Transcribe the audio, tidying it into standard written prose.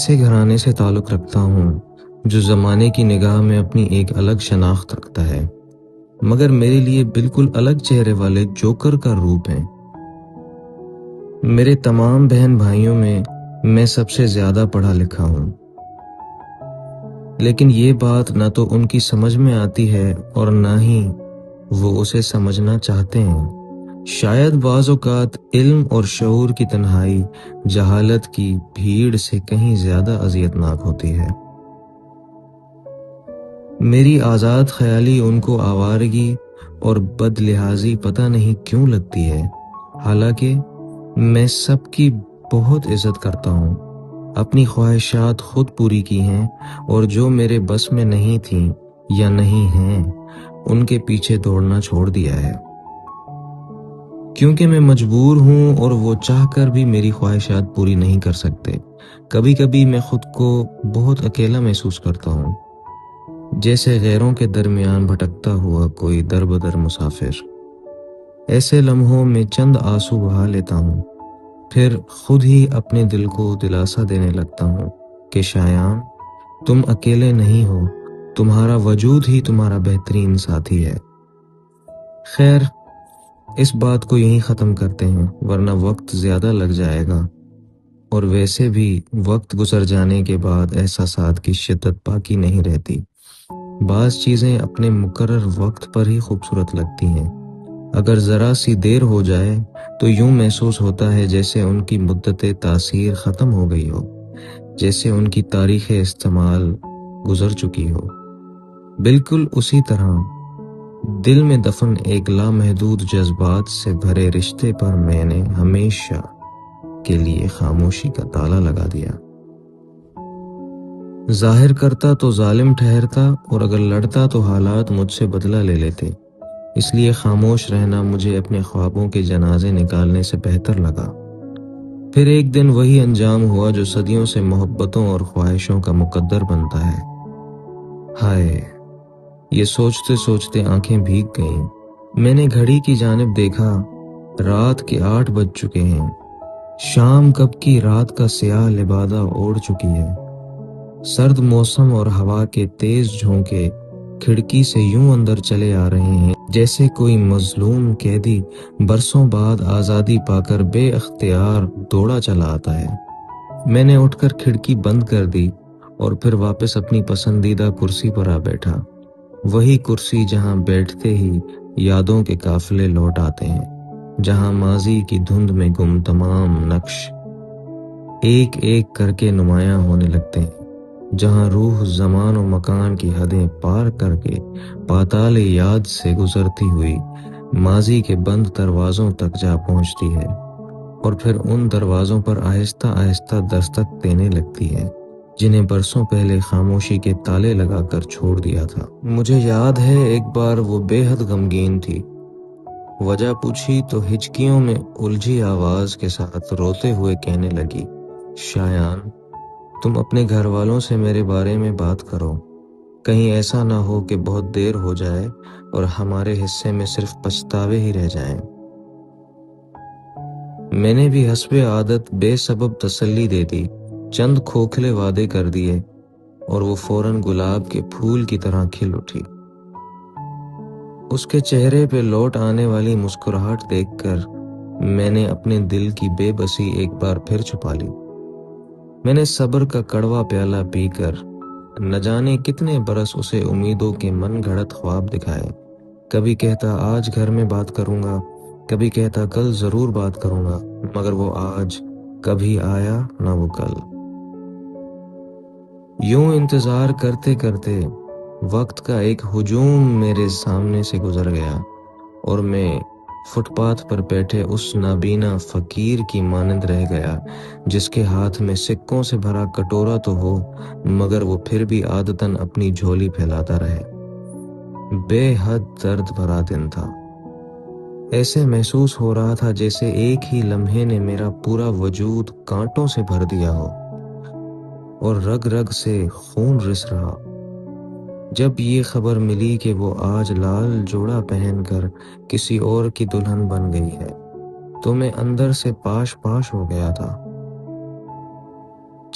ایسے گھرانے سے تعلق رکھتا ہوں جو زمانے کی نگاہ میں اپنی ایک الگ شناخت رکھتا ہے، مگر میرے لیے بالکل الگ چہرے والے جوکر کا روپ ہیں۔ میرے تمام بہن بھائیوں میں سب سے زیادہ پڑھا لکھا ہوں، لیکن یہ بات نہ تو ان کی سمجھ میں آتی ہے اور نہ ہی وہ اسے سمجھنا چاہتے ہیں۔ شاید بعض اوقات علم اور شعور کی تنہائی جہالت کی بھیڑ سے کہیں زیادہ اذیتناک ہوتی ہے۔ میری آزاد خیالی ان کو آوارگی اور بد لحاظی پتہ نہیں کیوں لگتی ہے، حالانکہ میں سب کی بہت عزت کرتا ہوں، اپنی خواہشات خود پوری کی ہیں اور جو میرے بس میں نہیں تھیں یا نہیں ہیں ان کے پیچھے دوڑنا چھوڑ دیا ہے، کیونکہ میں مجبور ہوں اور وہ چاہ کر بھی میری خواہشات پوری نہیں کر سکتے۔ کبھی کبھی میں خود کو بہت اکیلا محسوس کرتا ہوں، جیسے غیروں کے درمیان بھٹکتا ہوا کوئی در بدر مسافر۔ ایسے لمحوں میں چند آنسو بہا لیتا ہوں، پھر خود ہی اپنے دل کو دلاسا دینے لگتا ہوں کہ شایان، تم اکیلے نہیں ہو، تمہارا وجود ہی تمہارا بہترین ساتھی ہے۔ خیر، اس بات کو یہیں ختم کرتے ہیں ورنہ وقت زیادہ لگ جائے گا، اور ویسے بھی وقت گزر جانے کے بعد احساسات کی شدت باقی نہیں رہتی۔ بعض چیزیں اپنے مقرر وقت پر ہی خوبصورت لگتی ہیں، اگر ذرا سی دیر ہو جائے تو یوں محسوس ہوتا ہے جیسے ان کی مدت تاثیر ختم ہو گئی ہو، جیسے ان کی تاریخ استعمال گزر چکی ہو۔ بالکل اسی طرح دل میں دفن ایک لامحدود جذبات سے بھرے رشتے پر میں نے ہمیشہ کے لیے خاموشی کا تالا لگا دیا۔ ظاہر کرتا تو ظالم ٹھہرتا اور اگر لڑتا تو حالات مجھ سے بدلہ لے لیتے، اس لیے خاموش رہنا مجھے اپنے خوابوں کے جنازے نکالنے سے بہتر لگا۔ پھر ایک دن وہی انجام ہوا جو صدیوں سے محبتوں اور خواہشوں کا مقدر بنتا ہے۔ ہائے، یہ سوچتے سوچتے آنکھیں بھیگ گئیں۔ میں نے گھڑی کی جانب دیکھا، رات کے 8 بج چکے ہیں۔ شام کب کی رات کا سیاہ لبادہ اوڑھ چکی ہے۔ سرد موسم اور ہوا کے تیز جھونکے کھڑکی سے یوں اندر چلے آ رہے ہیں جیسے کوئی مظلوم قیدی برسوں بعد آزادی پا کر بے اختیار دوڑا چلا آتا ہے۔ میں نے اٹھ کر کھڑکی بند کر دی اور پھر واپس اپنی پسندیدہ کرسی پر آ بیٹھا، وہی کرسی جہاں بیٹھتے ہی یادوں کے قافلے لوٹ آتے ہیں، جہاں ماضی کی دھند میں گم تمام نقش ایک ایک کر کے نمایاں ہونے لگتے ہیں، جہاں روح زمان و مکان کی حدیں پار کر کے پاتال یاد سے گزرتی ہوئی ماضی کے بند دروازوں تک جا پہنچتی ہے اور پھر ان دروازوں پر آہستہ آہستہ دستک دینے لگتی ہے جنہیں برسوں پہلے خاموشی کے تالے لگا کر چھوڑ دیا تھا۔ مجھے یاد ہے ایک بار وہ بے حد غمگین تھی۔ وجہ پوچھی تو ہچکیوں میں الجھی آواز کے ساتھ روتے ہوئے کہنے لگی، شایان، تم اپنے گھر والوں سے میرے بارے میں بات کرو، کہیں ایسا نہ ہو کہ بہت دیر ہو جائے اور ہمارے حصے میں صرف پچھتاوے ہی رہ جائیں۔ میں نے بھی حسب عادت بے سبب تسلی دے دی، چند کھوکھلے وعدے کر دیے اور وہ فوراً گلاب کے پھول کی طرح کھل اٹھی۔ اس کے چہرے پہ لوٹ آنے والی مسکراہٹ دیکھ کر میں نے اپنے دل کی بے بسی ایک بار پھر چھپا لی۔ میں نے صبر کا کڑوا پیالہ پی کر نہ جانے کتنے برس اسے امیدوں کے من گھڑت خواب دکھائے۔ کبھی کہتا آج گھر میں بات کروں گا، کبھی کہتا کل ضرور بات کروں گا، مگر وہ آج کبھی آیا نہ وہ کل۔ یوں انتظار کرتے کرتے وقت کا ایک ہجوم میرے سامنے سے گزر گیا اور میں فٹ پاتھ پر بیٹھے اس نابینا فقیر کی مانند رہ گیا جس کے ہاتھ میں سکوں سے بھرا کٹورا تو ہو مگر وہ پھر بھی عادتاً اپنی جھولی پھیلاتا رہے۔ بے حد درد بھرا دن تھا۔ ایسے محسوس ہو رہا تھا جیسے ایک ہی لمحے نے میرا پورا وجود کانٹوں سے بھر دیا ہو اور رگ رگ سے خون رس رہا۔ جب یہ خبر ملی کہ وہ آج لال جوڑا پہن کر کسی اور کی دلہن بن گئی ہے تو میں اندر سے پاش پاش ہو گیا تھا۔